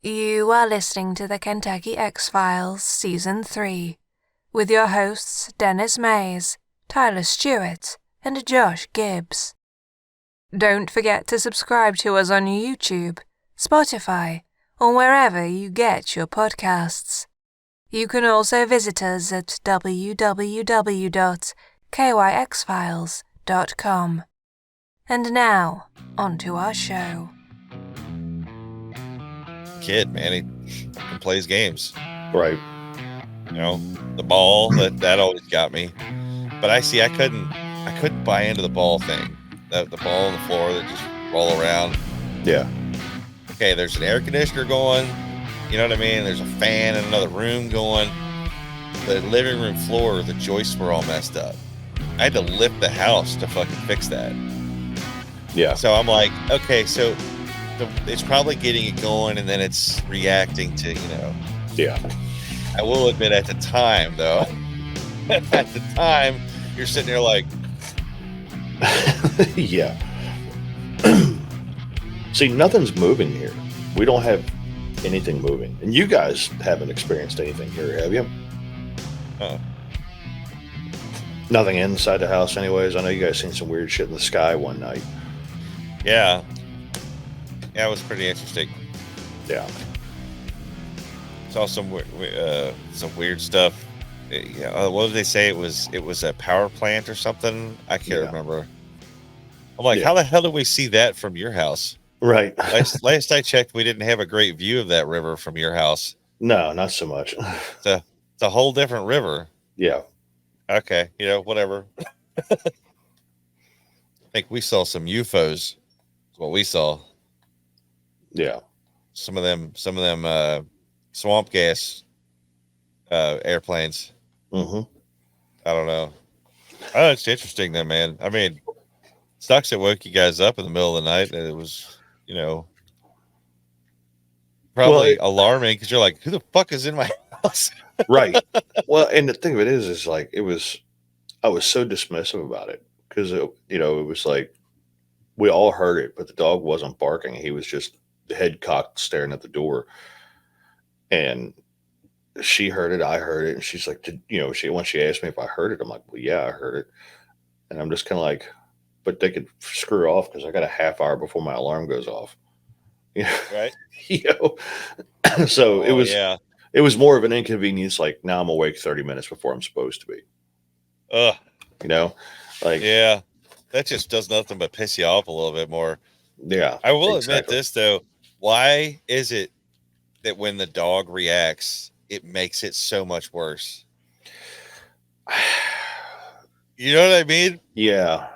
You are listening to the Kentucky X-Files Season 3 with your hosts Dennis Mays, Tyler Stewart, and Josh Gibbs. Don't forget to subscribe to us on YouTube, Spotify, or wherever you get your podcasts. You can also visit us at www.kyxfiles.com. And now, on to our show. Kid, man, he plays games. Right. You know, the ball that always got me. But I couldn't buy into the ball thing. The ball on the floor that just roll around. Yeah. Okay, there's an air conditioner going. You know what I mean? There's a fan in another room going. The living room floor, the joists were all messed up. I had to lift the house to fucking fix that. Yeah. So I'm like, okay, so it's probably getting it going, and then it's reacting to, Yeah. I will admit, at the time, though, you're sitting there like, yeah. See, nothing's moving here. We don't have anything moving. And you guys haven't experienced anything here, have you? Nothing inside the house anyways. I know you guys seen some weird shit in the sky one night. yeah, it was pretty interesting. Yeah. Saw some weird stuff. Yeah, what did they say? It was a power plant or something. I can't remember. I'm like, how the hell did we see that from your house? Right. Last I checked, we didn't have a great view of that river from your house. No, not so much. It's a whole different river. Yeah. Okay, whatever. I think we saw some UFOs. That's what we saw. Yeah. Some of them swamp gas airplanes. Mm-hmm. I don't know. Oh, it's interesting then, man. I mean, sucks it woke you guys up in the middle of the night. And it was, probably alarming because you're like, who the fuck is in my house? Right. Well, and the thing of it is like, I was so dismissive about it because, it was like, we all heard it, but the dog wasn't barking. He was just head cocked staring at the door. And she heard it, I heard it, and she's like, once she asked me if I heard it, I'm like, well, yeah, I heard it. And I'm just kind of like, but they could screw off because I got a half hour before my alarm goes off. Right. So it was more of an inconvenience. Like now I'm awake 30 minutes before I'm supposed to be. Yeah, that just does nothing but piss you off a little bit more. Yeah. I will admit this though. Why is it that when the dog reacts, it makes it so much worse? You know what I mean? Yeah.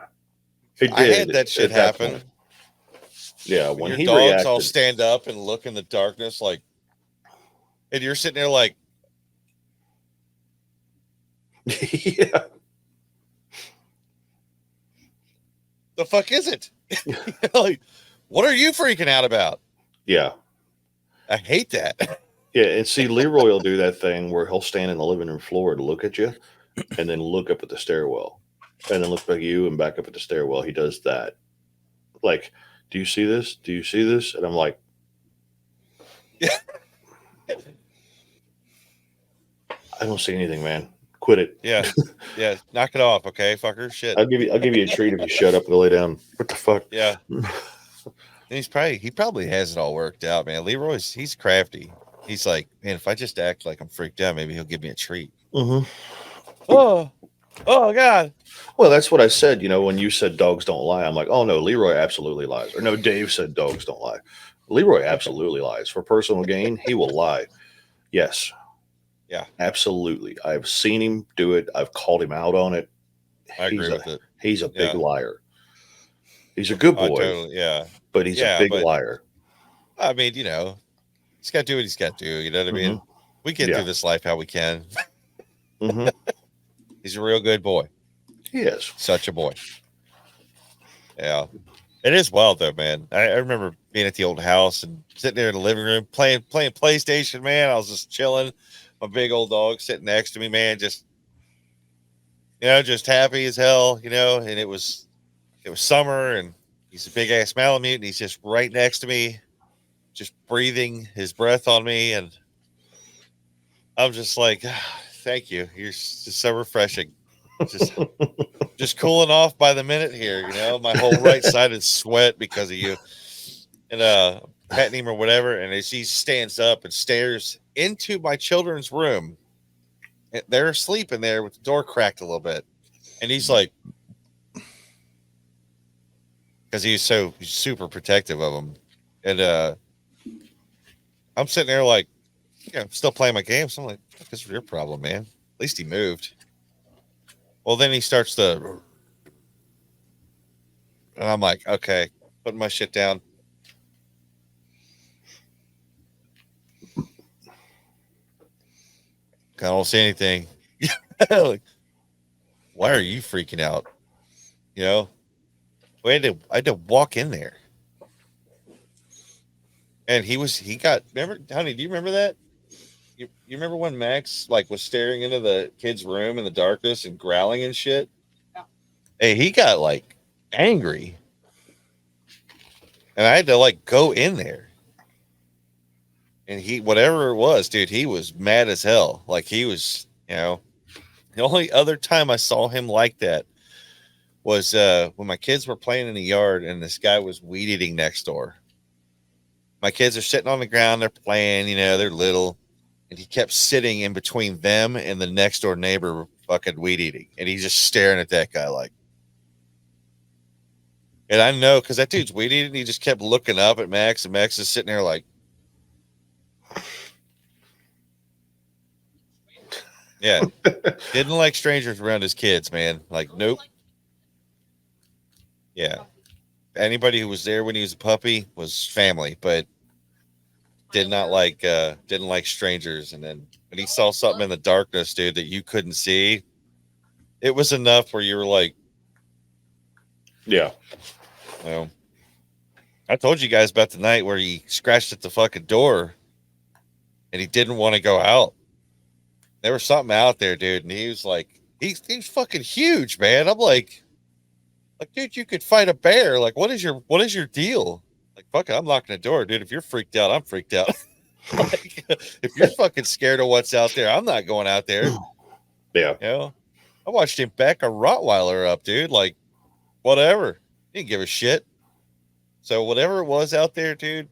It did. I had that shit happen. Yeah, when your he dogs reacted, all stand up and look in the darkness, like, and you're sitting there like, yeah, the fuck is it? Like, what are you freaking out about? Yeah, I hate that. Yeah, and see, Leroy will do that thing where he'll stand in the living room floor to look at you, and then look up at the stairwell, and then look back at you and back up at the stairwell. He does that, like. Do you see this? Do you see this? And I'm like, yeah. I don't see anything, man. Quit it. Yeah. Yeah. Knock it off. Okay, fucker. Shit. I'll give you a treat if you shut up and go lay down. What the fuck? Yeah. And he probably has it all worked out, man. He's crafty. He's like, man, if I just act like I'm freaked out, maybe he'll give me a treat. Mm-hmm. Oh God. Well, that's what I said. When you said dogs don't lie, I'm like, oh no, Leroy absolutely lies. Or no, Dave said dogs don't lie. Leroy absolutely lies. For personal gain, he will lie. Yes. Yeah. Absolutely. I've seen him do it. I've called him out on it. I agree with it. He's a big liar. He's a good boy. Totally, yeah. But he's a big liar. I mean, he's got to do what he's got to do. You know what I mean? We get through this life how we can. Mm-hmm. He's a real good boy. He is. Such a boy. Yeah. It is wild though, man. I remember being at the old house and sitting there in the living room playing PlayStation, man. I was just chilling. My big old dog sitting next to me, man, just happy as hell, and it was summer and he's a big ass Malamute and he's just right next to me. just breathing his breath on me, and I'm just like, thank you. You're just so refreshing. Just cooling off by the minute here. My whole right side is sweat because of you. And petting him or whatever, and as he stands up and stares into my children's room, they're asleep in there with the door cracked a little bit, and he's like, because he's super protective of them, and I'm sitting there like, I'm still playing my game, so I'm like, this is your problem, man. At least he moved. Well, then he starts to, and I'm like, okay, putting my shit down. I don't see anything. Like, why are you freaking out? I had to walk in there. And remember, honey, do you remember that? You remember when Max was staring into the kid's room in the darkness and growling and shit? Yeah. Hey, he got angry. And I had to go in there. And whatever it was, dude, he was mad as hell. He was, the only other time I saw him like that was when my kids were playing in the yard and this guy was weed eating next door. My kids are sitting on the ground, they're playing, they're little. And he kept sitting in between them and the next door neighbor fucking weed eating. And he's just staring at that guy and I know because that dude's weed eating, he just kept looking up at Max, and Max is sitting there yeah. Didn't like strangers around his kids, man. Nope. Yeah. Anybody who was there when he was a puppy was family, but didn't like strangers. And then when he saw something in the darkness, dude, that you couldn't see, it was enough where you were like, yeah. Well, I told you guys about the night where he scratched at the fucking door and he didn't want to go out. There was something out there, dude, and he was like, he's fucking huge, man. I'm like, dude, you could fight a bear. What is your deal? Fuck it, I'm locking the door, dude. If you're freaked out, I'm freaked out. If you're fucking scared of what's out there, I'm not going out there. Yeah. I watched him back a Rottweiler up, dude. Whatever. He didn't give a shit. So whatever it was out there, dude,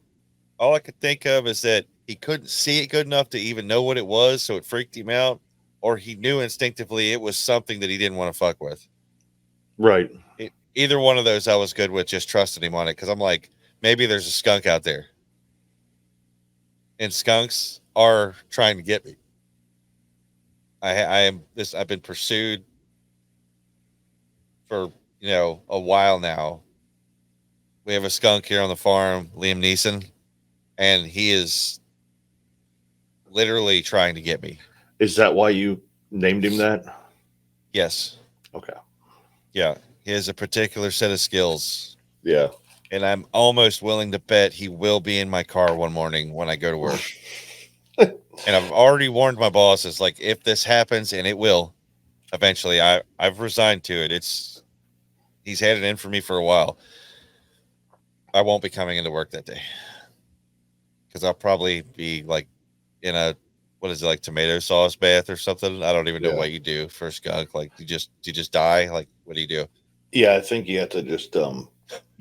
all I could think of is that he couldn't see it good enough to even know what it was, so it freaked him out, or he knew instinctively it was something that he didn't want to fuck with. Right. Either one of those I was good with, just trusting him on it, because I'm like, maybe there's a skunk out there. And skunks are trying to get me. I've been pursued for, a while now. We have a skunk here on the farm, Liam Neeson, and he is literally trying to get me. Is that why you named him that? Yes. Okay. Yeah. He has a particular set of skills. Yeah. And I'm almost willing to bet he will be in my car one morning when I go to work. And I've already warned my bosses, if this happens, and it will eventually, I've resigned to it. He's had it in for me for a while. I won't be coming into work that day because I'll probably be in a, what is it, tomato sauce bath or something? I don't even know what you do for a skunk. You just die. What do you do? Yeah, I think you have to just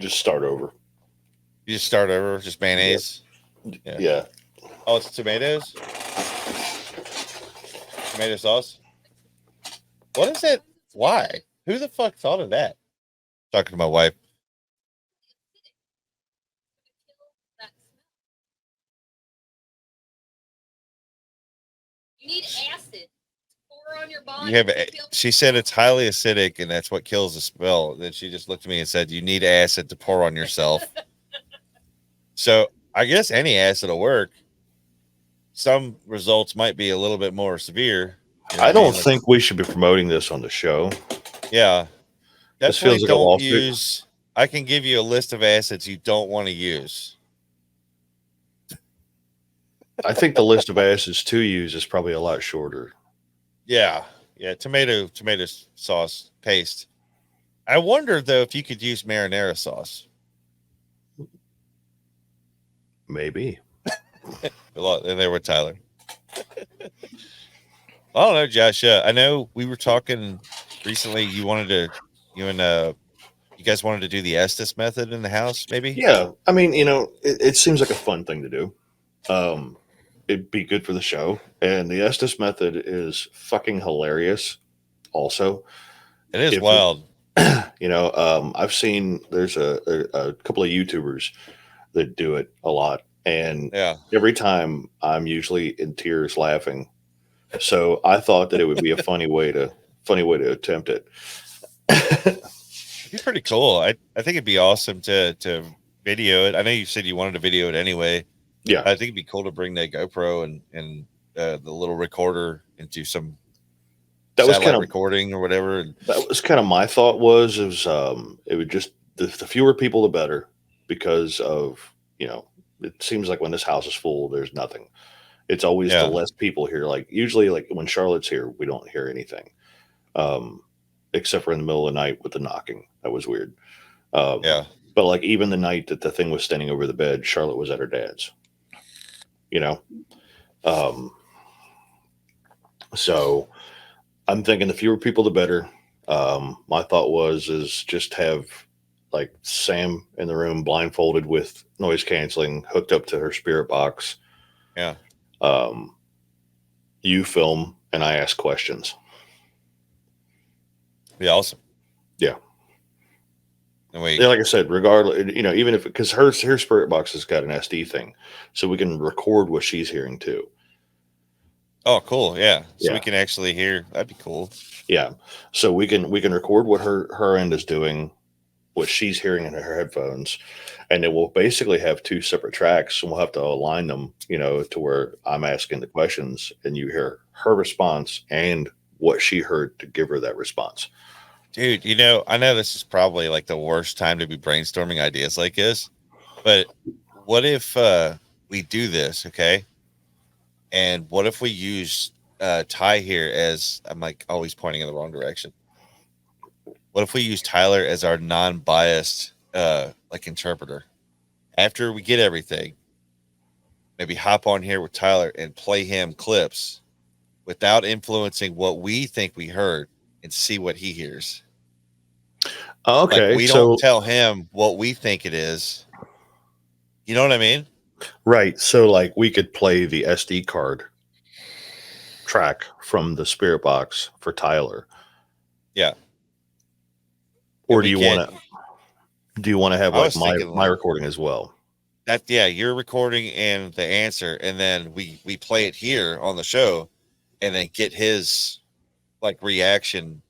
start over. You just start over, just mayonnaise. Yeah. Oh, it's tomatoes. Tomato sauce. What is it? Why? Who the fuck thought of that? Talking to my wife. You need acid. Pour on your body. She said it's highly acidic and that's what kills the smell. Then she just looked at me and said, "You need acid to pour on yourself." So I guess any acid will work. Some results might be a little bit more severe. I don't think we should be promoting this on the show. Yeah. This feels like a lawsuit. I can give you a list of acids you don't want to use. I think the list of acids to use is probably a lot shorter. Yeah. Yeah. Tomato sauce paste. I wonder though if you could use marinara sauce. Maybe. And there with Tyler. I don't know, Josh. I know we were talking recently. You guys wanted to do the Estes method in the house, maybe? Yeah. I mean, it seems like a fun thing to do. It'd be good for the show. And the Estes method is fucking hilarious also. It is If wild. I've seen there's a couple of YouTubers that do it a lot. And Yeah. every time I'm usually in tears laughing. So I thought that it would be a funny way to attempt it. It'd be pretty cool. I think it'd be awesome to video it. I know you said you wanted to video it anyway. Yeah. I think it'd be cool to bring the GoPro and the little recorder and do some satellite recording or whatever. That was kind of my thought it would just the fewer people the better, because of it seems like when this house is full there's nothing. It's always the less people here. Like usually, like when Charlotte's here, we don't hear anything, except for in the middle of the night with the knocking. That was weird. But like even the night that the thing was standing over the bed, Charlotte was at her dad's. So I'm thinking the fewer people the better. My thought is just have like Sam in the room blindfolded with noise canceling hooked up to her spirit box. Yeah. You film and I ask questions. Be awesome. Yeah. And like I said, regardless, even if, because her spirit box has got an SD thing, so we can record what she's hearing too. Oh, cool. Yeah. So we can actually hear. That'd be cool. Yeah. So we can record what her end is doing, what she's hearing in her headphones, and then we'll basically have two separate tracks, and we'll have to align them, to where I'm asking the questions and you hear her response and what she heard to give her that response. Dude, I know this is probably like the worst time to be brainstorming ideas like this, but what if we do this, okay? And what if we use Ty here as, I'm like always pointing in the wrong direction. What if we use Tyler as our non-biased like interpreter? After we get everything, maybe hop on here with Tyler and play him clips without influencing what we think we heard and see what he hears. Okay. Like we don't tell him what we think it is. You know what I mean? Right. So like we could play the SD card track from the spirit box for Tyler. Yeah. Or do you want to have like my recording as well? Your recording and the answer, and then we play it here on the show and then get his like reaction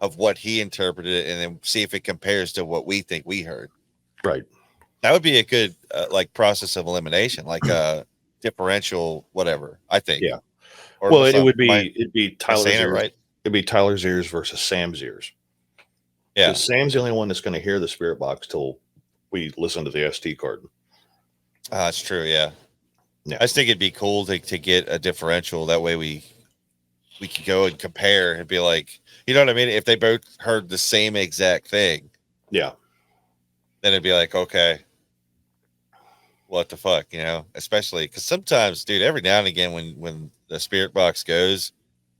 of what he interpreted and then see if it compares to what we think we heard. Right. That would be a good like process of elimination, like a differential, whatever, I think. Yeah. Or well, it'd be Tyler's ears. Right? It'd be Tyler's ears versus Sam's ears. Yeah. Because Sam's the only one that's going to hear the spirit box till we listen to the SD card. That's true. Yeah. I just think it'd be cool to get a differential. That way we could go and compare and be like, you know what I mean? If they both heard the same exact thing. Yeah. Then it'd be like, okay, what the fuck, especially because sometimes, dude, every now and again, when the spirit box goes,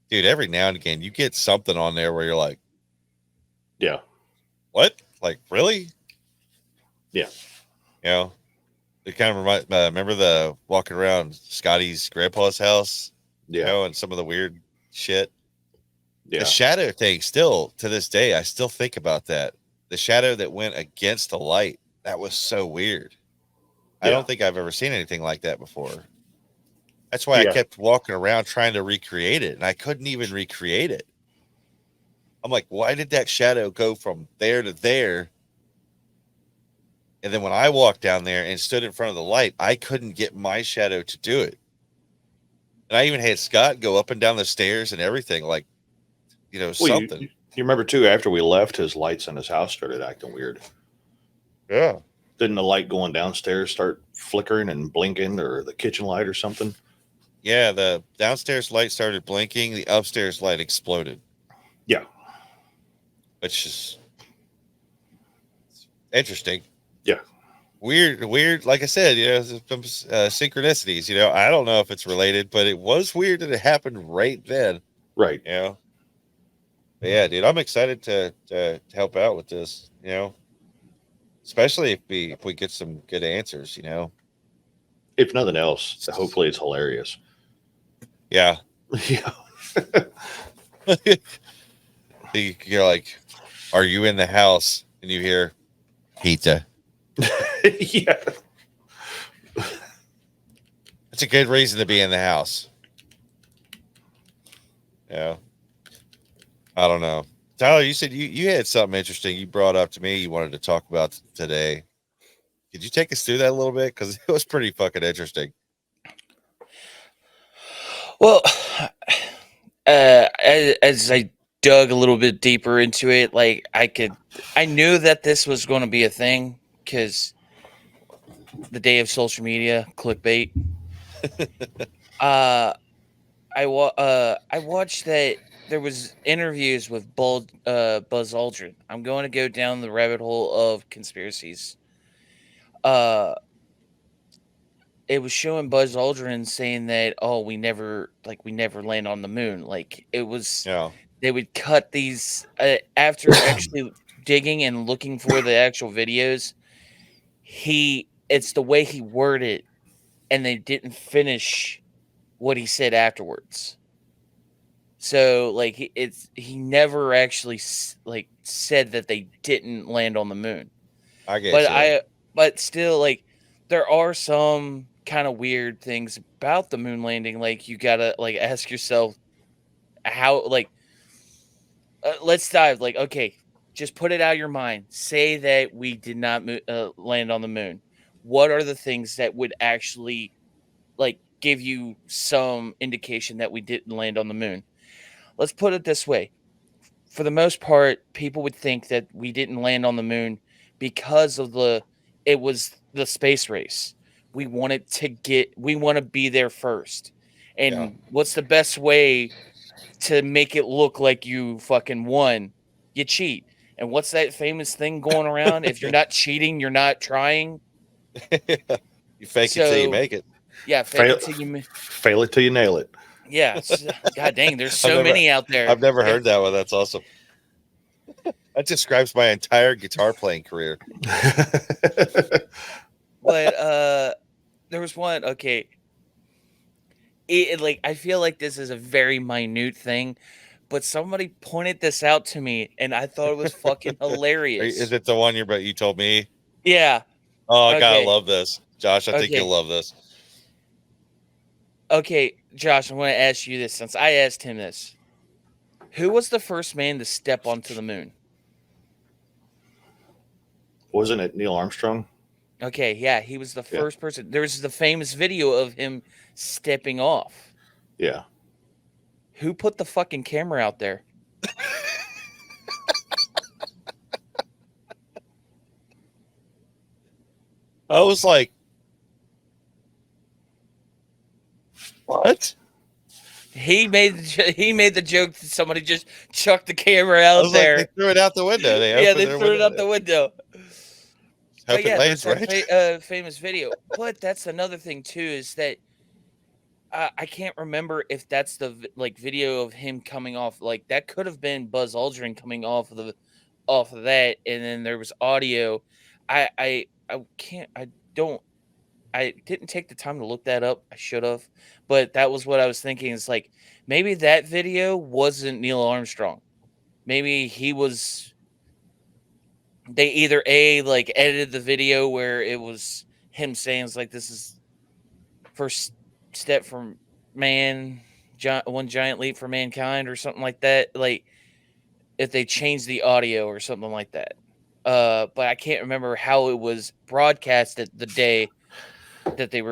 dude, every now and again, you get something on there where you're like, yeah, what? Like, really? Yeah. It kind of remember the walking around Scotty's grandpa's house, and some of the weird shit. Yeah. The shadow thing, still to this day, I still think about that. The shadow that went against the light, that was so weird. I don't think I've ever seen anything like that before. That's why I kept walking around trying to recreate it, and I couldn't even recreate it. I'm like, why did that shadow go from there to there? And then when I walked down there and stood in front of the light, I couldn't get my shadow to do it. And I even had Scott go up and down the stairs and everything, like, something. You remember too, after we left, his lights in his house started acting weird. Yeah. Didn't the light going downstairs start flickering and blinking, or the kitchen light or something? Yeah, the downstairs light started blinking. The upstairs light exploded. Yeah. Which is interesting. Yeah. weird. Like I said, some synchronicities. I don't know if it's related, but it was weird that it happened right then. Right. But yeah, dude, I'm excited to help out with this. Especially if we get some good answers. If nothing else, hopefully it's hilarious. Yeah. Yeah. You're like, are you in the house? And you hear pizza. Yeah. That's a good reason to be in the house. Yeah. I don't know. Tyler, you said you had something interesting you brought up to me you wanted to talk about today. Could you take us through that a little bit? Because it was pretty fucking interesting. Well, as I dug a little bit deeper into it, like I knew that this was going to be a thing because the day of social media, clickbait. I watched that there was interviews with Buzz Aldrin. I'm going to go down the rabbit hole of conspiracies. It was showing Buzz Aldrin saying that we never land on the moon. Like it was, Yeah. they would cut these after actually digging and looking for the actual videos. It's the way he worded it, and they didn't finish what he said afterwards. So like he never actually said that they didn't land on the moon. I guess. But still, like, there are some kind of weird things about the moon landing. Like you gotta like ask yourself how let's dive. Like, okay, just put it out of your mind. Say that we did not land on the moon. What are the things that would actually like give you some indication that we didn't land on the moon? Let's put it this way. For the most part, people would think that we didn't land on the moon because of it was the space race. We want to be there first. And what's the best way to make it look like you fucking won? You cheat. And what's that famous thing going around? If you're not cheating, you're not trying. You fake it till you make it. Yeah, fake it till you fail it till you nail it. Yeah. God dang, there's so many out there. I've never heard that one. That's awesome. That describes my entire guitar playing career. But there was one. Okay, like I feel like this is a very minute thing, but somebody pointed this out to me, and I thought it was fucking hilarious. Is it the one you told me? Yeah. Oh, I gotta love this, Josh. I think you'll love this. Okay, Josh, I'm going to ask you this since I asked him this. Who was the first man to step onto the moon? Wasn't it Neil Armstrong? Okay, yeah, he was the first person. There's the famous video of him stepping off. Yeah. Who put the fucking camera out there? I was like, what? He made the joke that somebody just chucked the camera out there. Like, they threw it out the window. They threw it out the window. Hope it lands right. That famous video. But that's another thing too, is that I can't remember if that's the video of him coming off. Like that could have been Buzz Aldrin coming off of that, and then there was audio. I didn't take the time to look that up. I should have, but that was what I was thinking. It's like maybe that video wasn't Neil Armstrong. Maybe he was. They either edited the video where it was him saying it's like this is first step from man, one giant leap for mankind, or something like that. Like if they changed the audio or something like that. But I can't remember how it was broadcasted the day that it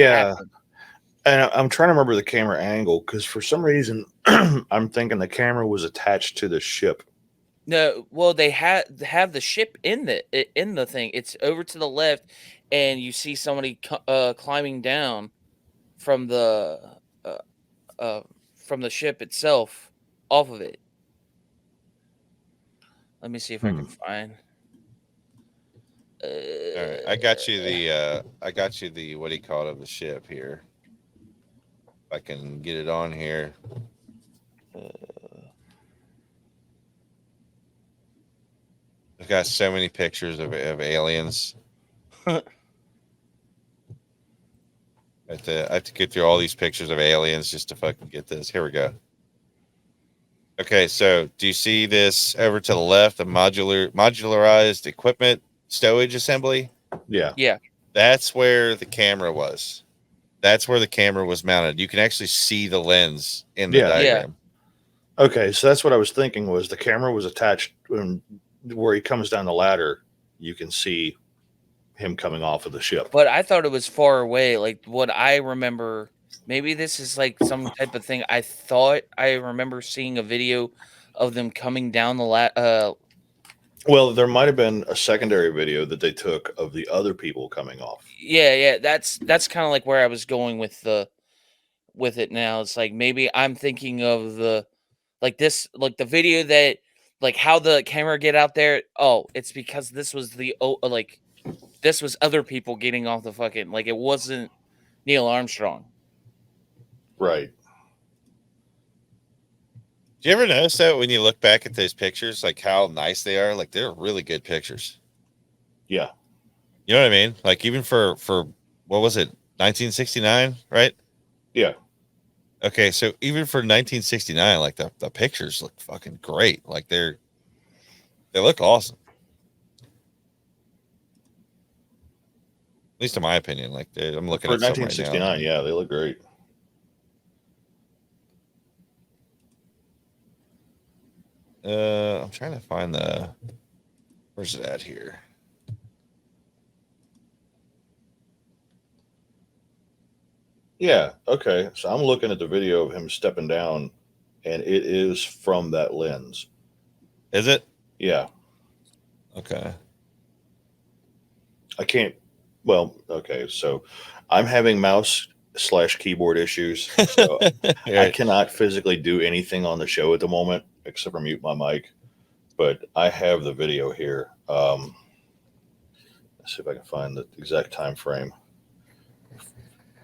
happened. And I'm trying to remember the camera angle because for some reason I'm thinking the camera was attached to the ship. No, well, they have the ship in the thing. It's over to the left, and you see somebody climbing down from the ship itself off of it. Let me see if I can find. All right, I got you the what do you call it of the ship here. If I can get it on here. I've got so many pictures of aliens. I have to get through all these pictures of aliens just to fucking get this. Here we go. Okay, so do you see this over to the left, the modularized equipment stowage assembly? Yeah. Yeah. That's where the camera was. That's where the camera was mounted. You can actually see the lens in the diagram. Okay, so that's what I was thinking was the camera was attached where he comes down the ladder. You can see him coming off of the ship. But I thought it was far away. Like what I remember, maybe this is like some type of thing. I thought I remember seeing a video of them coming down the Well, there might have been a secondary video that they took of the other people coming off. Yeah, that's kind of like where I was going with it now. It's like maybe I'm thinking of the video that like how the camera get out there. Oh, it's because this was this was other people getting off the fucking, like, it wasn't Neil Armstrong. Right. Do you ever notice that when you look back at those pictures, like how nice they are? Like they're really good pictures. Yeah. You know what I mean? Like even for what was it, 1969, right? Yeah. Okay, so even for 1969, like the pictures look fucking great. Like they look awesome. At least in my opinion. Like I'm looking for at some right 1969. now. Yeah, they look great. I'm trying to find where's it at here? Yeah. Okay. So I'm looking at the video of him stepping down, and it is from that lens. Is it? Yeah. Okay. I can't. Well, okay. So I'm having mouse/keyboard issues, so I cannot physically do anything on the show at the moment except for mute my mic. But I have the video here. Let's see if I can find the exact time frame.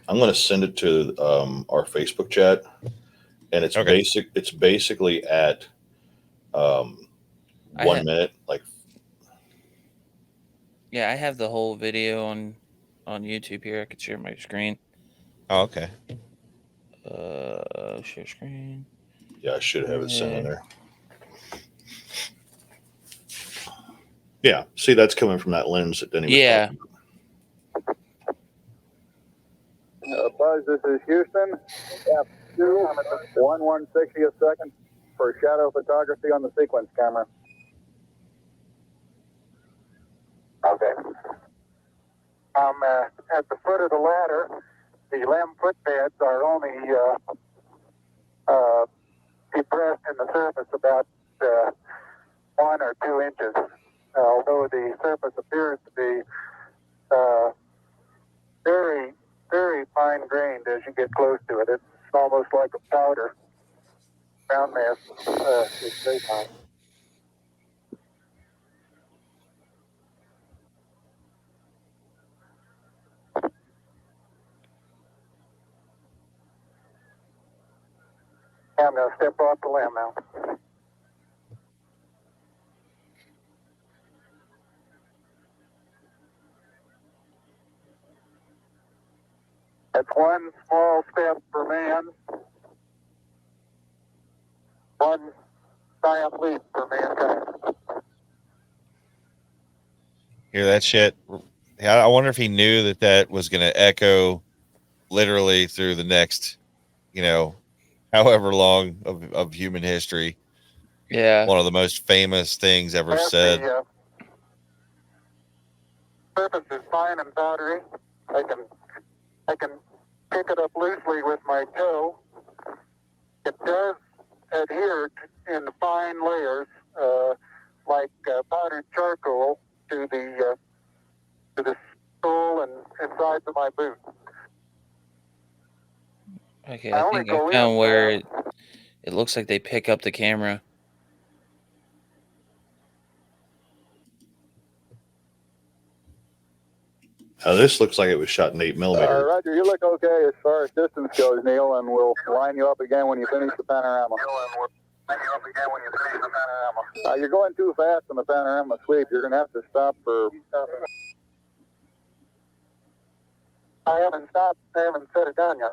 I'm going to send it to our Facebook chat, and it's It's basically at 1 minute. Like, yeah, I have the whole video on YouTube here. I could share my screen. Oh, okay. Share screen. Yeah, I should have it sent in there. Yeah, see, that's coming from that lens that Denny was talking about. Buzz, this is Houston. F2, I'm at 1/160th second for shadow photography on the sequence camera. Okay. I'm at the foot of the ladder. The LEM footbeds are only depressed in the surface about 1 or 2 inches, although the surface appears to be very, very fine grained as you get close to it. It's almost like a powder. Ground mass is very fine. I'm going to step off the limb now. That's one small step for man, one giant leap for mankind. Hear that shit? I wonder if he knew that was going to echo literally through the next, however long of human history. Yeah. One of the most famous things ever said. The surface is fine and powdery. I can pick it up loosely with my toe. It does adhere in fine layers, like powdered charcoal, to the sole and sides of my boot. Okay, I think I found where it looks like they pick up the camera. This looks like it was shot in 8mm. Roger, you look okay as far as distance goes, Neil, and we'll line you up again when you finish the panorama. You're going too fast on the panorama sweep. You're going to have to stop for... I haven't stopped. I haven't set it down yet.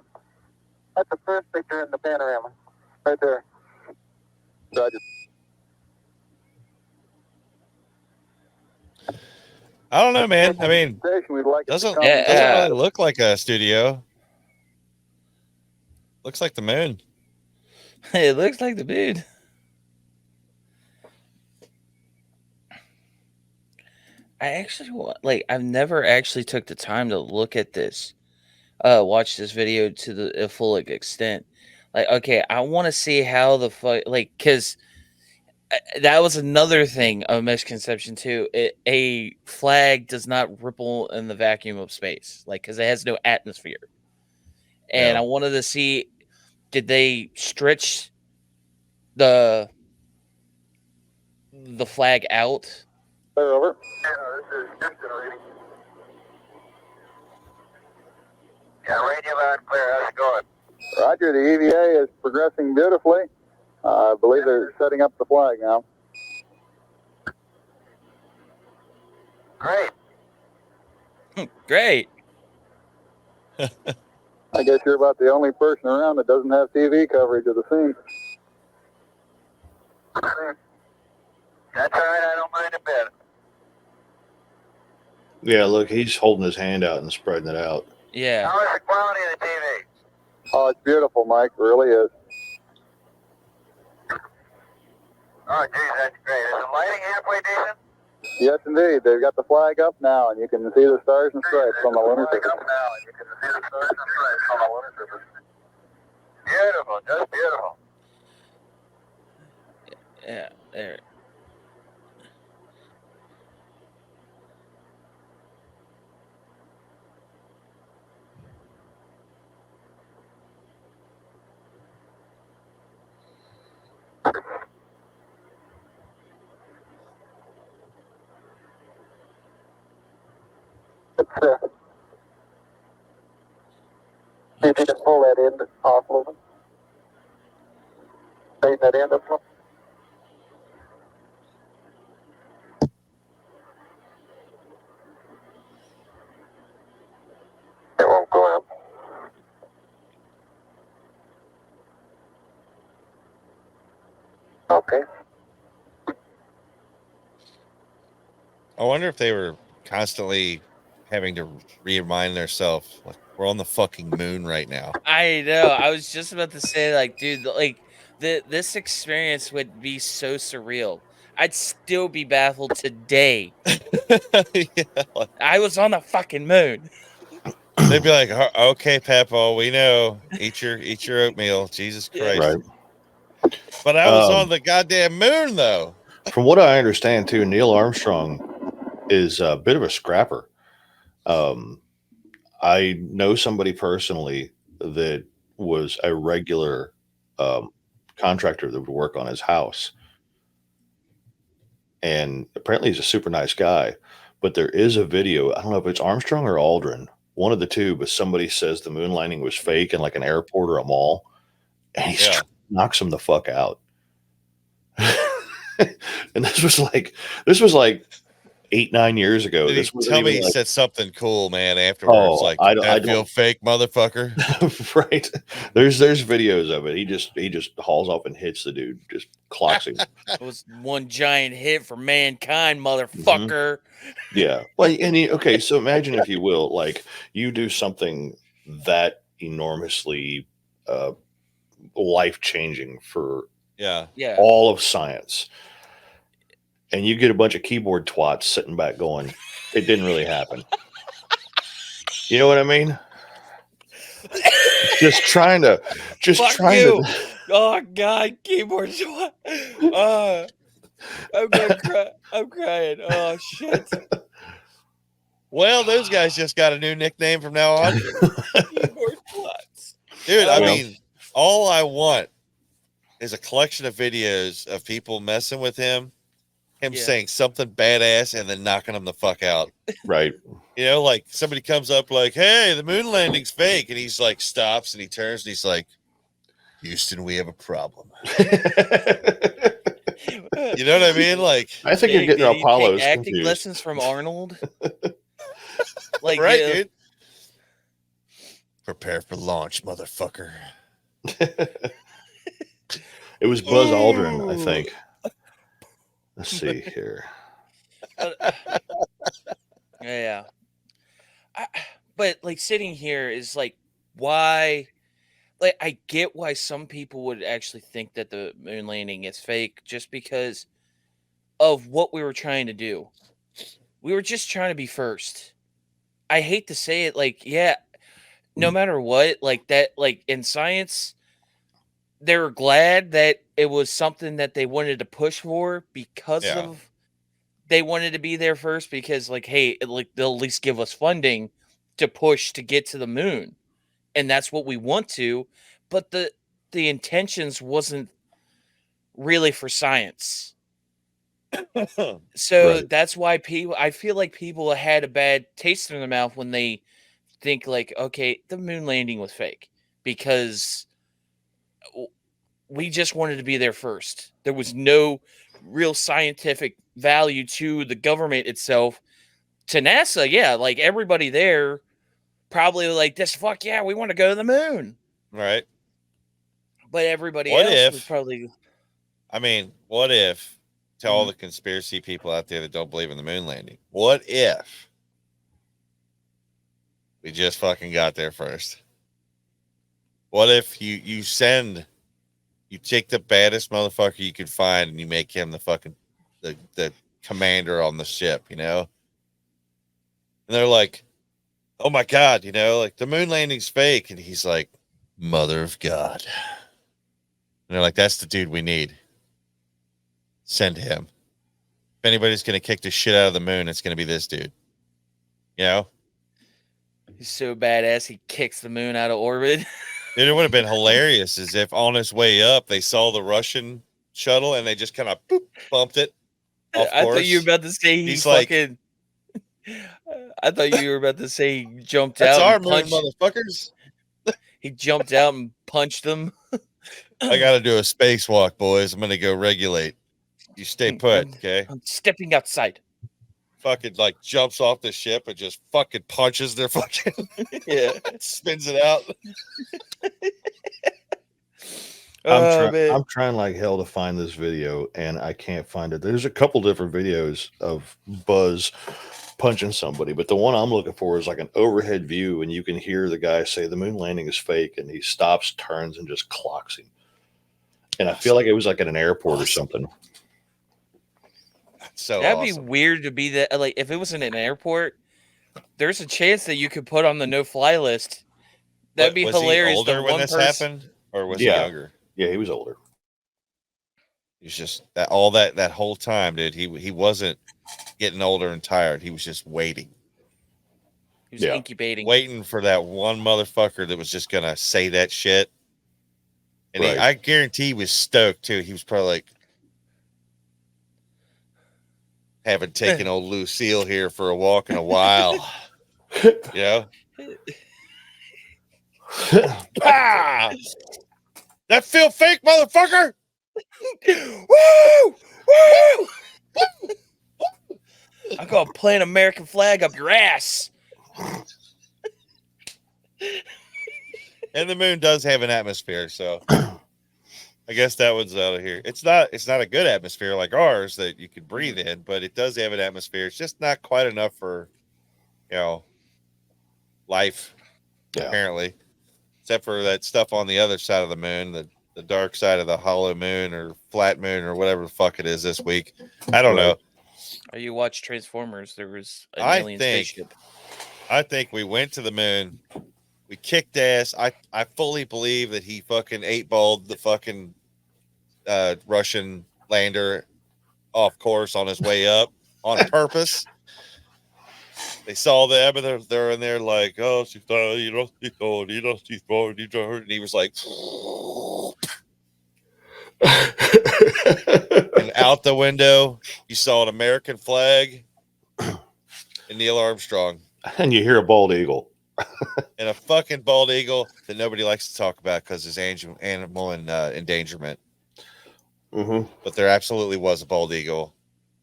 That's the first picture in the panorama. Right there. Roger. I don't know, man. I mean, doesn't really look like a studio. Looks like the moon. It looks like the moon. I actually want, like, I've never actually took the time to look at this, watch this video to the full extent. Like, okay, I want to see how the fuck, like, because that was another thing of misconception too. A flag does not ripple in the vacuum of space, like, because it has no atmosphere. And I wanted to see, did they stretch the flag out? Clear over. Yeah, radio loud clear. How's it going? Roger, the EVA is progressing beautifully. I believe they're setting up the flag now. Great. Great. I guess you're about the only person around that doesn't have TV coverage of the scene. That's all right. I don't mind a bit. Yeah, look, he's holding his hand out and spreading it out. Yeah. How is the quality of the TV? Oh, it's beautiful, Mike. It really is. Oh, geez, that's great. Is the lighting halfway decent? Yes, indeed. They've got the flag up now, and you can see the stars and stripes on the lunar surface. Beautiful, just beautiful. Yeah, there. See if you can pull that end off a little bit. Straighten that end up a little. It won't go up. Okay. I wonder if they were constantly having to remind themselves, like, we're on the fucking moon right now. I know. I was just about to say, like, dude, like, this experience would be so surreal. I'd still be baffled today. Yeah. I was on the fucking moon. They'd be like, okay, Papa, we know. Eat your oatmeal. Jesus Christ. Right. But I was on the goddamn moon, though. From what I understand, too, Neil Armstrong is a bit of a scrapper. I know somebody personally that was a regular contractor that would work on his house. And apparently he's a super nice guy. But there is a video. I don't know if it's Armstrong or Aldrin, one of the two, but somebody says the moon landing was fake in like an airport or a mall. And he knocks him the fuck out. And this was like 8-9 years ago. Did this he tell me he said something cool, man, afterwards? Oh, like, I feel fake, motherfucker. Right. There's videos of it. He just hauls off and hits the dude, just clocks him. It was one giant hit for mankind, motherfucker. Mm-hmm. Yeah. Well, okay, so imagine, if you will, like, you do something that enormously life-changing for all of science. And you get a bunch of keyboard twats sitting back going, it didn't really happen. You know what I mean? just trying to. Oh God, keyboard twat. I'm gonna cry. I'm crying. Oh shit. Well, those guys just got a new nickname from now on. Keyboard twats. Dude, I mean, all I want is a collection of videos of people messing with him him saying something badass and then knocking him the fuck out. Right. You know, like somebody comes up like, hey, the moon landing's fake. And he's like, stops and he turns and he's like, Houston, we have a problem. You know what I mean? Like, I think you're Dang, getting did he take Apollo's acting confused. lessons from Arnold? Like, right, dude? Prepare for launch, motherfucker. It was Buzz Aldrin, I think. Let's see here. Yeah. But like sitting here is like, why? Like, I get why some people would actually think that the moon landing is fake, just because of what we were trying to do. We were just trying to be first. I hate to say it, like, yeah, no matter what, like that, like in science, they were glad that it was something that they wanted to push for because of they wanted to be there first, because like, hey, like they'll at least give us funding to push to get to the moon, and that's what we want to. But the intentions wasn't really for science. So Right. that's why I feel like people had a bad taste in their mouth when they think like, okay, the moon landing was fake because we just wanted to be there first. There was no real scientific value to the government itself. To NASA, yeah, like everybody there probably like this. Fuck yeah, we want to go to the moon, right? But everybody What else was if? probably. I mean, what if? To all the conspiracy people out there that don't believe in the moon landing, what if we just fucking got there first? What if you take the baddest motherfucker you could find and you make him the fucking the commander on the ship, you know? And they're like, oh my God, you know, like the moon landing's fake. And he's like, mother of God. And they're like, that's the dude we need. Send him. If anybody's going to kick the shit out of the moon, it's going to be this dude. You know? He's so badass, he kicks the moon out of orbit. Dude, it would have been hilarious as if on his way up, they saw the Russian shuttle and they just kind of bumped it off I course. thought you were about to say he He's fucking. I thought you were about to say he jumped that's out our and moon, punched. motherfuckers. He jumped out and punched them. I got to do a spacewalk, boys. I'm going to go regulate. You stay put, okay? I'm stepping outside. Fucking like jumps off the ship and just fucking punches their fucking Yeah. spins it out. I'm trying like hell to find this video and I can't find it. There's a couple different videos of Buzz punching somebody, but the one I'm looking for is like an overhead view and you can hear the guy say the moon landing is fake and he stops, turns, and just clocks him. And I feel like it was like at an airport or something. So that'd awesome. be weird to be that. Like if it was in an airport, there's a chance that you could put on the no-fly list. That'd be was hilarious. he older the when one this person, happened, or was he Yeah. younger? Yeah, he was older. He's just that whole time, dude. He wasn't getting older and tired. He was just waiting, he was incubating. waiting for that one motherfucker that was just gonna say that shit. And Right. I guarantee he was stoked too. He was probably like, haven't taken old Lucille here for a walk in a while. You know? Ah! That feel fake, motherfucker! Woo! Woo! I'm gonna plant an American flag up your ass. And the moon does have an atmosphere, so I guess that one's out of here. It's not a good atmosphere like ours that you could breathe in, but it does have an atmosphere. It's just not quite enough for, you know, life, apparently. Except for that stuff on the other side of the moon, the dark side of the hollow moon or flat moon or whatever the fuck it is this week. I don't know. Oh, you watched Transformers? There was an alien spaceship. I think we went to the moon. We kicked ass. I fully believe that he fucking 8-balled the fucking Russian lander off course on his way up on purpose. They saw them and they're in there like, oh, and he was like, And out the window, you saw an American flag and Neil Armstrong. And you hear a bald eagle. And a fucking bald eagle that nobody likes to talk about because it's animal endangerment. Mm-hmm. But there absolutely was a bald eagle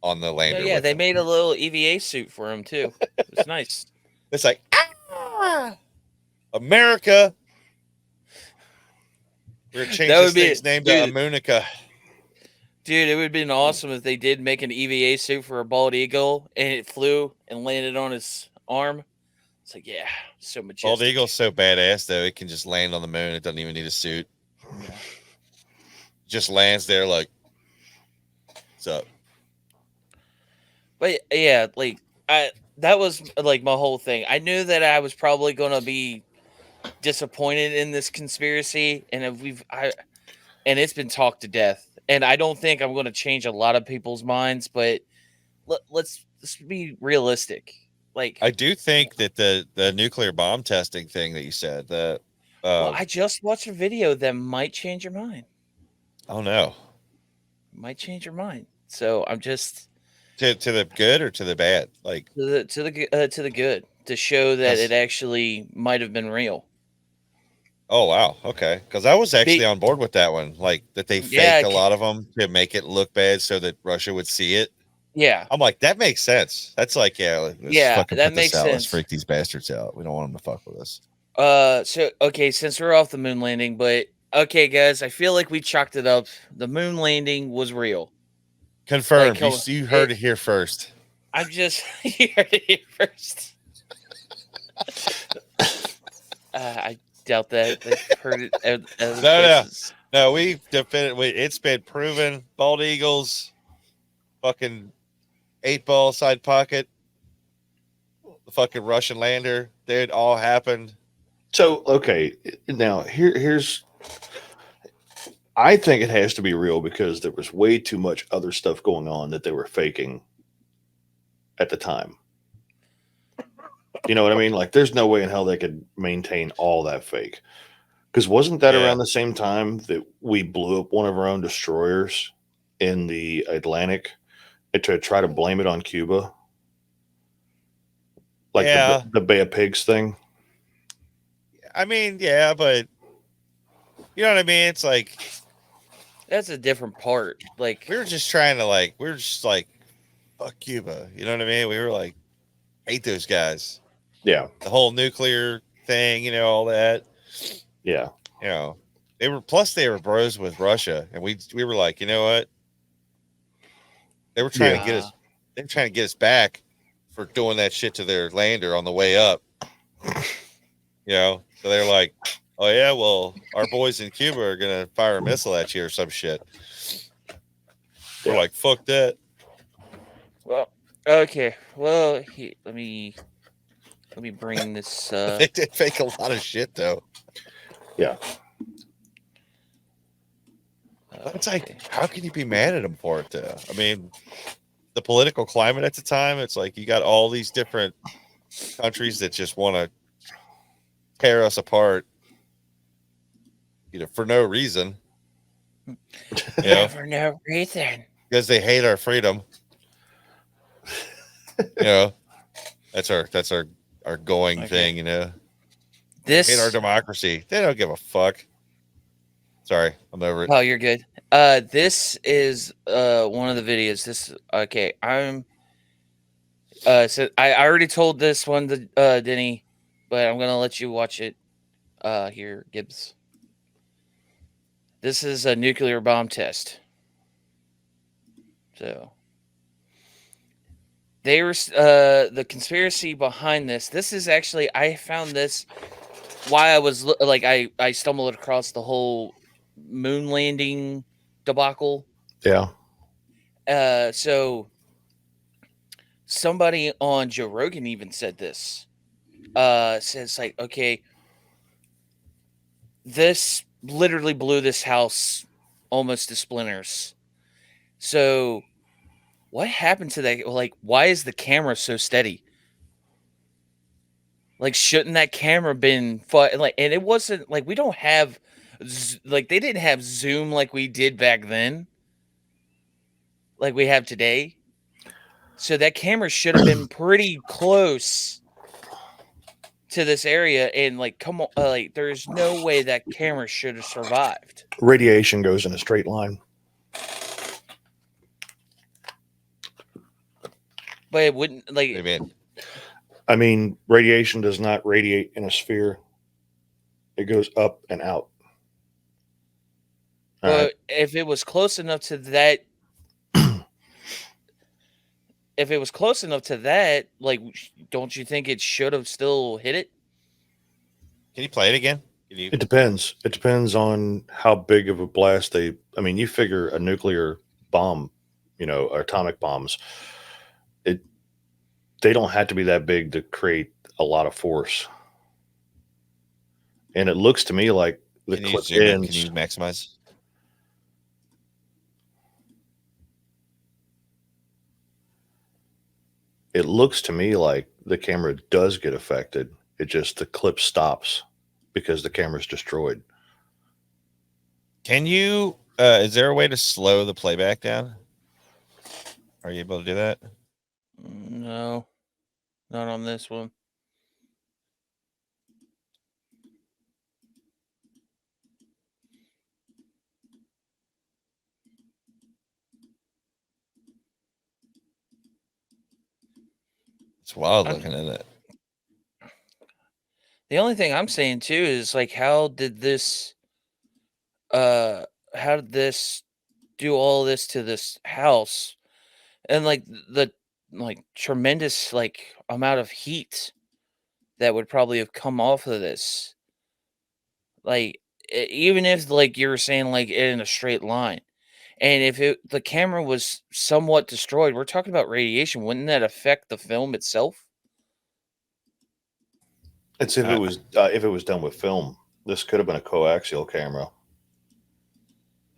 on the No, lander. yeah, with they him. made a little EVA suit for him too. It's nice. It's like, America. We're gonna change That this would be thing's name to dude. Amunica. Dude, it would have been awesome if they did make an EVA suit for a bald eagle and it flew and landed on his arm. It's like, yeah, so majestic. Bald eagle's so badass though; it can just land on the moon. It doesn't even need a suit. Yeah. Just lands there like, what's up? But yeah, like that was like my whole thing. I knew that I was probably gonna be disappointed in this conspiracy, and and it's been talked to death. And I don't think I'm gonna change a lot of people's minds, but let's be realistic. Like, I do think that the nuclear bomb testing thing that you said that. well, I just watched a video that might change your mind. Oh no! Might change your mind. So I'm just To the good or to the bad? Like to the good to show that it actually might have been real. Oh wow, okay. Because I was actually on board with that one, like that they faked a lot of them to make it look bad so that Russia would see it. Yeah, I'm like, that makes sense. That's like, let's fucking that put this makes out. sense. Let's freak these bastards out. We don't want them to fuck with us. So okay, since we're off the moon landing, but okay, guys, I feel like we chalked it up. The moon landing was real. Confirmed. You heard it here first. I'm just you heard it here first. I doubt that they've heard it. No. We've definitely. It's been proven. Bald eagles, fucking 8-ball side pocket, the fucking Russian lander. It all happened. So okay, now here's. I think it has to be real because there was way too much other stuff going on that they were faking at the time. You know what I mean? Like, there's no way in hell they could maintain all that fake. Because wasn't that around the same time that we blew up one of our own destroyers in the Atlantic and to try to blame it on Cuba? Like the Bay of Pigs thing? I mean, yeah, but you know what I mean? It's like that's a different part. Like, we were just trying to fuck Cuba. You know what I mean? We were like, hate those guys. Yeah. The whole nuclear thing, all that. Yeah. They were bros with Russia, and we were like, you know what? They were trying to get us. They were trying to get us back for doing that shit to their lander on the way up. So they're like, oh yeah, well, our boys in Cuba are gonna fire a missile at you or some shit. We're like, fuck that. Well, okay. Well, let me bring this. They did fake a lot of shit though. Yeah. It's like, how can you be mad at them for it though? I mean, the political climate at the time, it's like you got all these different countries that just want to tear us apart, for no reason. For no reason. Because they hate our freedom. That's our going thing, They hate our democracy. They don't give a fuck. Sorry, I'm over it. Oh, you're good. This is one of the videos. I'm so I already told this one to Denny, but I'm gonna let you watch it here, Gibbs. This is a nuclear bomb test. So they were the conspiracy behind this. This is actually, I found this why I was I stumbled across the whole moon landing debacle. Yeah. So somebody on Joe Rogan even said this. Says like, okay, this literally blew this house almost to splinters. So what happened to that? Like, why is the camera so steady? Like, shouldn't that camera been and it wasn't like, we don't have like they didn't have zoom like we did back then, like we have today. So that camera should have been pretty close to this area, and like, come on, like there's no way that camera should have survived. Radiation goes in a straight line. But it wouldn't like. Maybe I mean, radiation does not radiate in a sphere. It goes up and out. All But right. if it was close enough to that, like, don't you think it should have still hit it? Can you play it again? Can you? It depends. It depends on how big of a blast they. I mean, you figure a nuclear bomb, atomic bombs. They don't have to be that big to create a lot of force. And it looks to me like the Can you clip zoom in? ends. Can you maximize? It looks to me like the camera does get affected. It just the clip stops because the camera's destroyed. Can you? Is there a way to slow the playback down? Are you able to do that? No, not on this one. It's wild looking at it. The only thing I'm saying too is like, how did this do all this to this house, and like the like tremendous like amount of heat that would probably have come off of this, like even if like you were saying like in a straight line, and if the camera was somewhat destroyed, we're talking about radiation, wouldn't that affect the film itself? It's if it was done with film. This could have been a coaxial camera.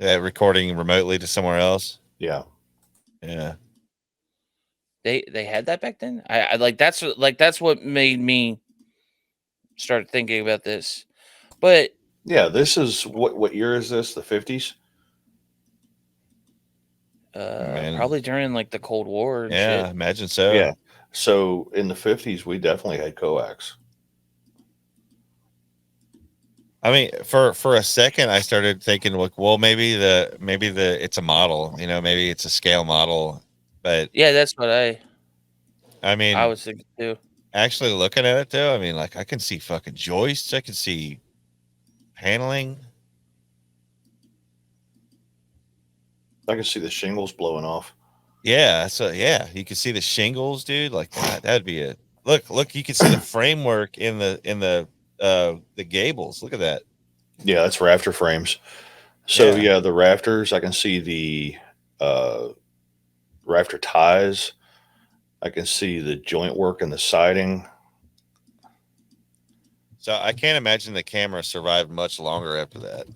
Recording remotely to somewhere else. Yeah. Yeah. They had that back then. I like that's what made me start thinking about this. But Yeah, this is what year is this? The 50s? Man. probably during like the Cold War and Yeah, shit. imagine so. Yeah. So in the 50s, we definitely had coax. I mean, for a second, I started thinking, like, well, maybe it's a model, maybe it's a scale model, but Yeah, that's what I mean, I was thinking too. actually looking at it though, I mean, like, I can see fucking joists, I can see paneling. I can see the shingles blowing off. Yeah, so yeah, you can see the shingles, dude. Like that'd be it. Look, you can see the framework in the gables. Look at that. Yeah, that's rafter frames. So Yeah. the rafters, I can see the rafter ties. I can see the joint work and the siding. So I can't imagine the camera survived much longer after that.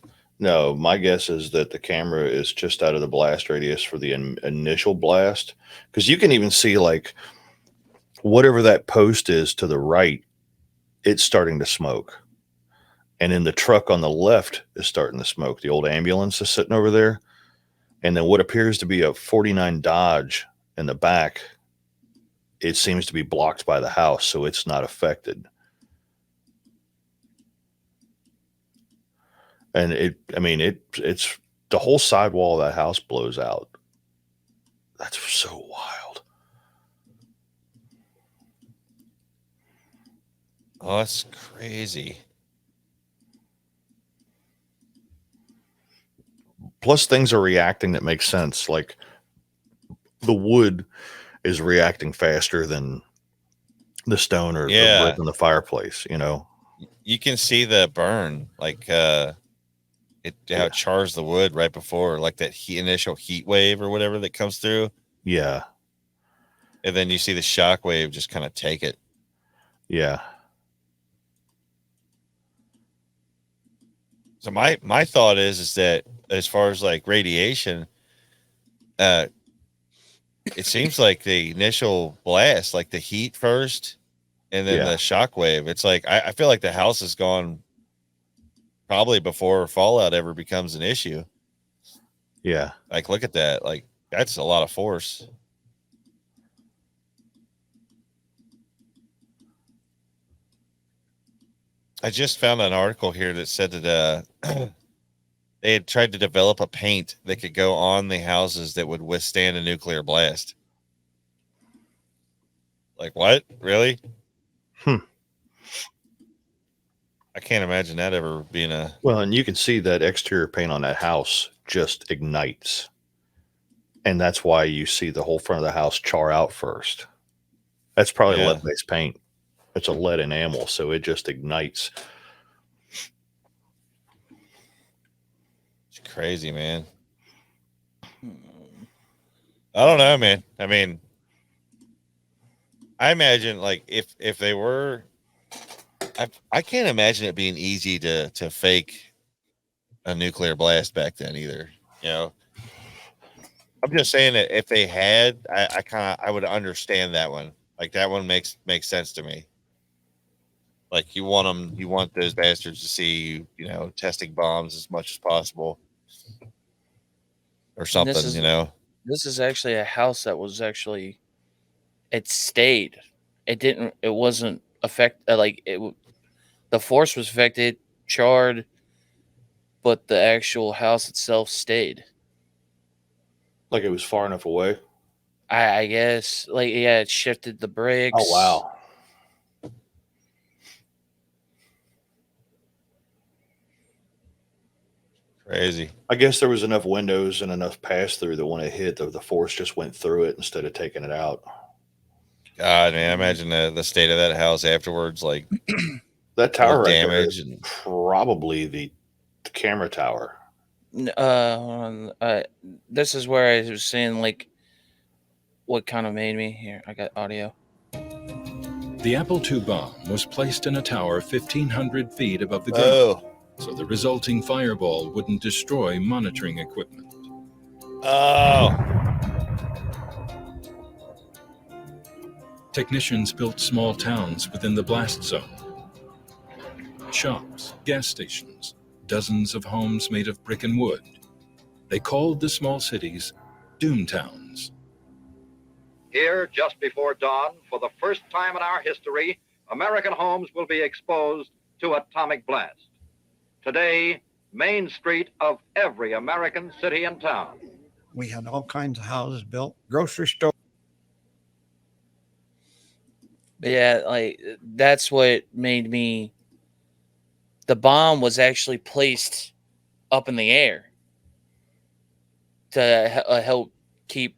No, my guess is that the camera is just out of the blast radius for the initial blast. Because you can even see, like, whatever that post is to the right, it's starting to smoke. And then the truck on the left is starting to smoke. The old ambulance is sitting over there. And then what appears to be a 49 Dodge in the back, it seems to be blocked by the house, so it's not affected. And it's the whole sidewall of that house blows out. That's so wild. Oh, that's crazy. Plus, things are reacting that makes sense. Like the wood is reacting faster than the stone or the wood in the fireplace. You can see the burn, like how it chars the wood right before, like that initial heat wave or whatever that comes through. Yeah. And then you see the shock wave just kind of take it. Yeah. So my thought is that as far as like radiation, it seems like the initial blast, like the heat first, and then the shock wave. It's like I feel like the house has gone probably before fallout ever becomes an issue. Yeah. Like, look at that. Like, that's a lot of force. I just found an article here that said that they had tried to develop a paint that could go on the houses that would withstand a nuclear blast. Like, what? Really? I can't imagine that ever being a... Well, and you can see that exterior paint on that house just ignites. And that's why you see the whole front of the house char out first. That's probably lead-based paint. It's a lead enamel, so it just ignites. It's crazy, man. I don't know, man. I mean, I imagine, like, if they were... I can't imagine it being easy to fake a nuclear blast back then either. You know, I'm just saying that if they had, I would understand that one. Like, that one makes sense to me. Like, you want those bastards to see you, testing bombs as much as possible, or something. This is actually a house that was actually, it stayed. It wasn't the force was affected, charred, but the actual house itself stayed. Like it was far enough away? I guess. Like, yeah, it shifted the bricks. Oh, wow. Crazy. I guess there was enough windows and enough pass through that when it hit, the force just went through it instead of taking it out. God, man, imagine the state of that house afterwards. Like, that tower right there damage is probably the camera tower. This is where I was saying, like, what kind of made me here. I got audio. The Apple II bomb was placed in a tower 1,500 feet above the ground, so the resulting fireball wouldn't destroy monitoring equipment. Technicians built small towns within the blast zone. Shops, gas stations, dozens of homes made of brick and wood. They called the small cities Doom Towns. Here, just before dawn, for the first time in our history, American homes will be exposed to atomic blast. Today, Main Street of every American city and town. We had all kinds of houses built, grocery store. Yeah, like, that's what made me... The bomb was actually placed up in the air to help keep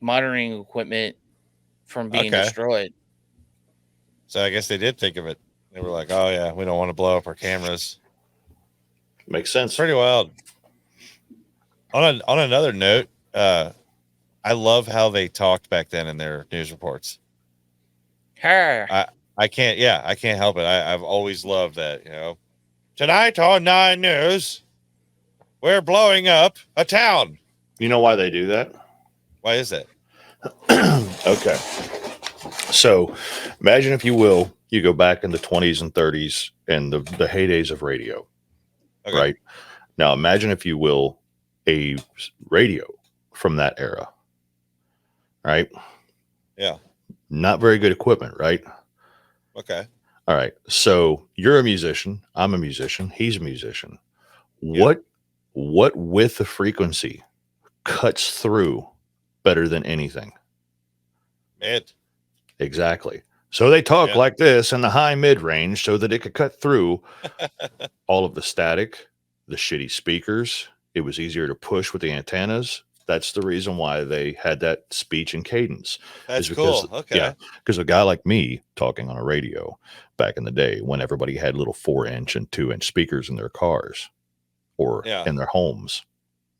monitoring equipment from being destroyed. So I guess they did think of it. They were like, "Oh yeah, we don't want to blow up our cameras." Makes sense. Pretty wild. On another note, I love how they talked back then in their news reports. I can't help it. I've always loved that. Tonight on 9 News, we're blowing up a town. You know why they do that? Why is that? Okay. So imagine, if you will, you go back in the 20s and 30s and the heydays of radio, right? Now imagine, if you will, a radio from that era, right? Yeah. Not very good equipment, right? Okay. All right. So you're a musician. I'm a musician. He's a musician. What width of frequency cuts through better than anything? Mid. Exactly. So they talk like this in the high mid range so that it could cut through all of the static, the shitty speakers. It was easier to push with the antennas. That's the reason why they had that speech and cadence. That's cool. Okay. Yeah. Because a guy like me talking on a radio back in the day, when everybody had little 4-inch and 2-inch speakers in their cars or in their homes,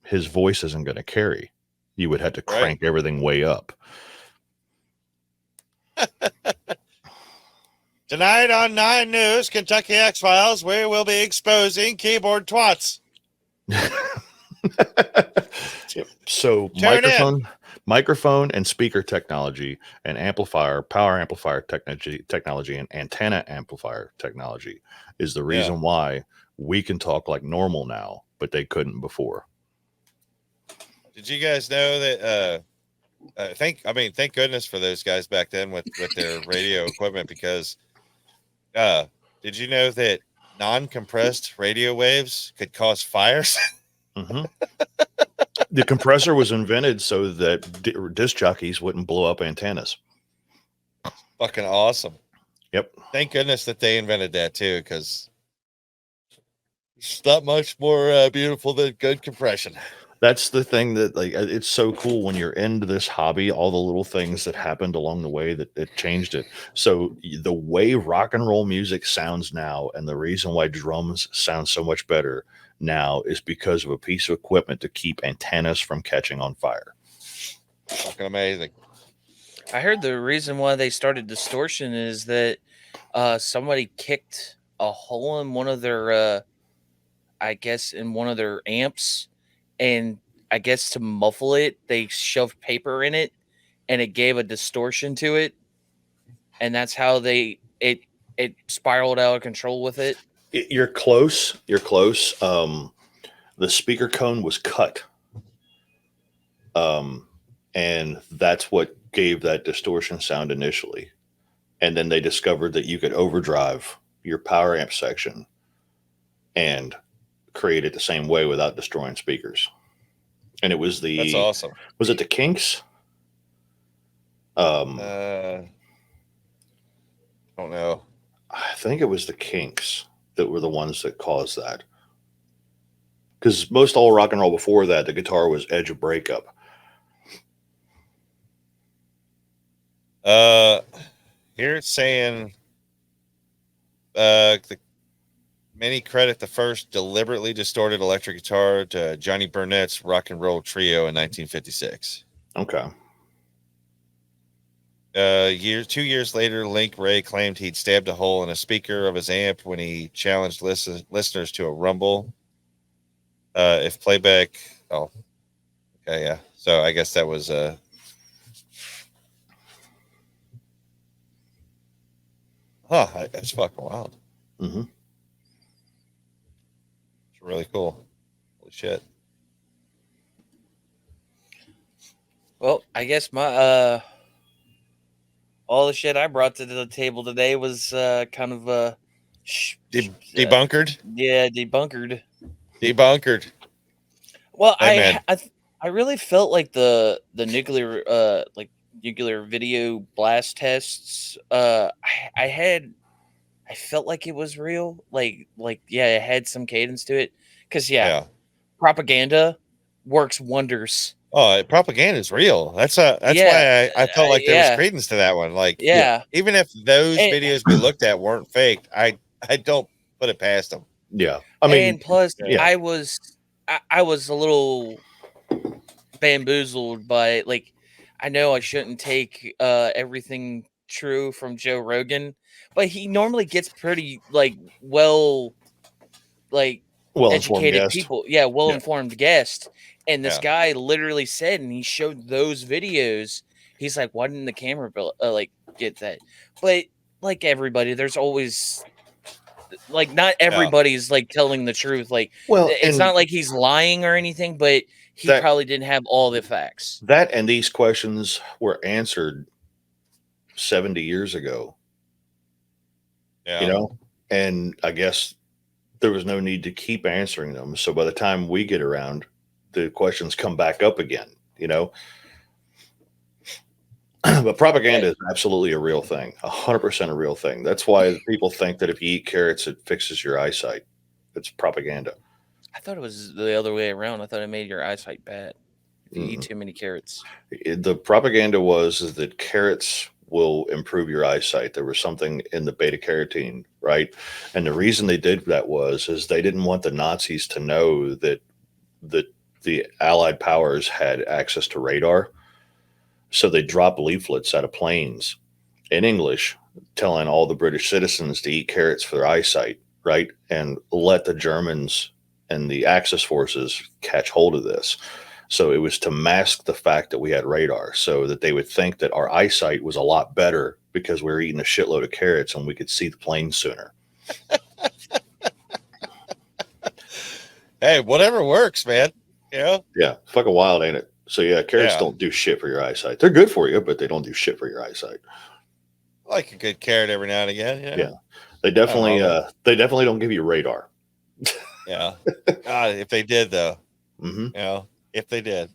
his voice isn't going to carry. You would have to crank everything way up. Tonight on 9 News, Kentucky X-Files, we will be exposing keyboard twats. So microphone and speaker technology and power amplifier technology and antenna amplifier technology is the reason why we can talk like normal now, but they couldn't before. Did you guys know that? Thank goodness for those guys back then with their radio equipment, because did you know that non-compressed radio waves could cause fires? Mm-hmm. The compressor was invented so that disc jockeys wouldn't blow up antennas. Fucking awesome. Yep. Thank goodness that they invented that too, because it's not much more beautiful than good compression. That's the thing that, like, it's so cool when you're into this hobby, all the little things that happened along the way that it changed it. So the way rock and roll music sounds now, and the reason why drums sound so much better now, is because of a piece of equipment to keep antennas from catching on fire. Fucking amazing. I heard the reason why they started distortion is that somebody kicked a hole in one of their, I guess, in one of their amps, and I guess to muffle it, they shoved paper in it, and it gave a distortion to it, and that's how it spiraled out of control with it. You're close. You're close. The speaker cone was cut, and that's what gave that distortion sound initially. And then they discovered that you could overdrive your power amp section and create it the same way without destroying speakers. And it was that's awesome. Was it the Kinks? Don't know. I think it was the Kinks that were the ones that caused that. Because most all rock and roll before that, the guitar was edge of breakup. Here it's saying many credit the first deliberately distorted electric guitar to Johnny Burnett's Rock and Roll Trio in 1956. Okay. 2 years later, Link Ray claimed he'd stabbed a hole in a speaker of his amp when he challenged listeners to a rumble. If playback, okay, yeah. So I guess that was that's fucking wild. Mm-hmm. It's really cool. Holy shit. Well, I guess my all the shit I brought to the table today was kind of debunkered. Yeah, debunkered. Debunkered. Well, hey, I really felt like the nuclear nuclear video blast tests. I felt like it was real. Like yeah, it had some cadence to it. Because propaganda works wonders. Oh, propaganda is real. That's why I felt like there was credence to that one. Like, even if those videos we looked at weren't faked, I don't put it past them. Yeah, I mean, and plus, I was a little bamboozled by, like, I know I shouldn't take everything true from Joe Rogan, but he normally gets pretty educated people. Yeah, well-informed guest. And this guy literally said, and he showed those videos. He's like, why didn't the camera get that? But like everybody, there's always not everybody's telling the truth. It's not like he's lying or anything, but he probably didn't have all the facts. That and these questions were answered 70 years ago. Yeah. And I guess there was no need to keep answering them. So by the time we get around, the questions come back up again, But propaganda is absolutely a real thing, 100% a real thing. That's why people think that if you eat carrots, it fixes your eyesight. It's propaganda. I thought it was the other way around. I thought it made your eyesight bad if you eat too many carrots. The propaganda is that carrots will improve your eyesight. There was something in the beta carotene, right? And the reason they did that is they didn't want the Nazis to know that the Allied powers had access to radar. So they dropped leaflets out of planes in English telling all the British citizens to eat carrots for their eyesight, right? And let the Germans and the Axis forces catch hold of this. So it was to mask the fact that we had radar so that they would think that our eyesight was a lot better because we were eating a shitload of carrots and we could see the plane sooner. Hey, whatever works, man. You know? Yeah, fucking wild, ain't it? So yeah, carrots don't do shit for your eyesight. They're good for you, but they don't do shit for your eyesight. I like a good carrot every now and again. Yeah. They definitely don't give you radar. Yeah. God, if they did though. Mm-hmm. You know, if they did.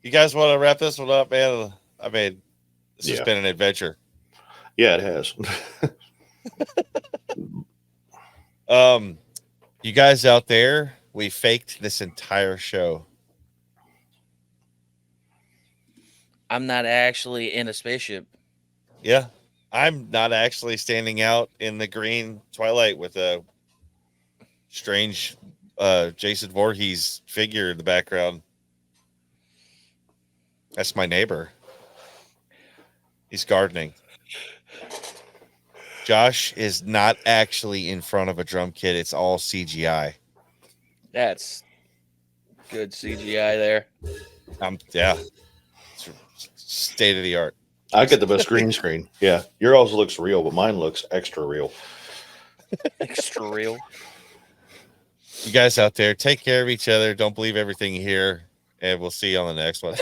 You guys want to wrap this one up, man? I mean, this has been an adventure. Yeah, it has. You guys out there, we faked this entire show. I'm not actually in a spaceship. Yeah. I'm not actually standing out in the green twilight with a strange Jason Voorhees figure in the background. That's my neighbor. He's gardening. Josh is not actually in front of a drum kit. It's all CGI. That's good CGI there. Yeah. It's state of the art. I get the best green screen. Yeah. Your also looks real, but mine looks extra real. Extra real. You guys out there, take care of each other. Don't believe everything you hear. And we'll see you on the next one.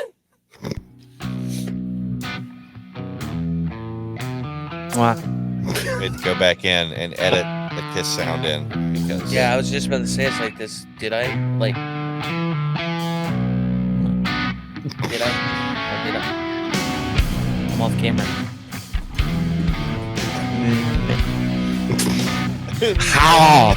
We had to go back in and edit the kiss sound in because I was just about to say it's like this. Did I? Or did I? I'm off camera. How?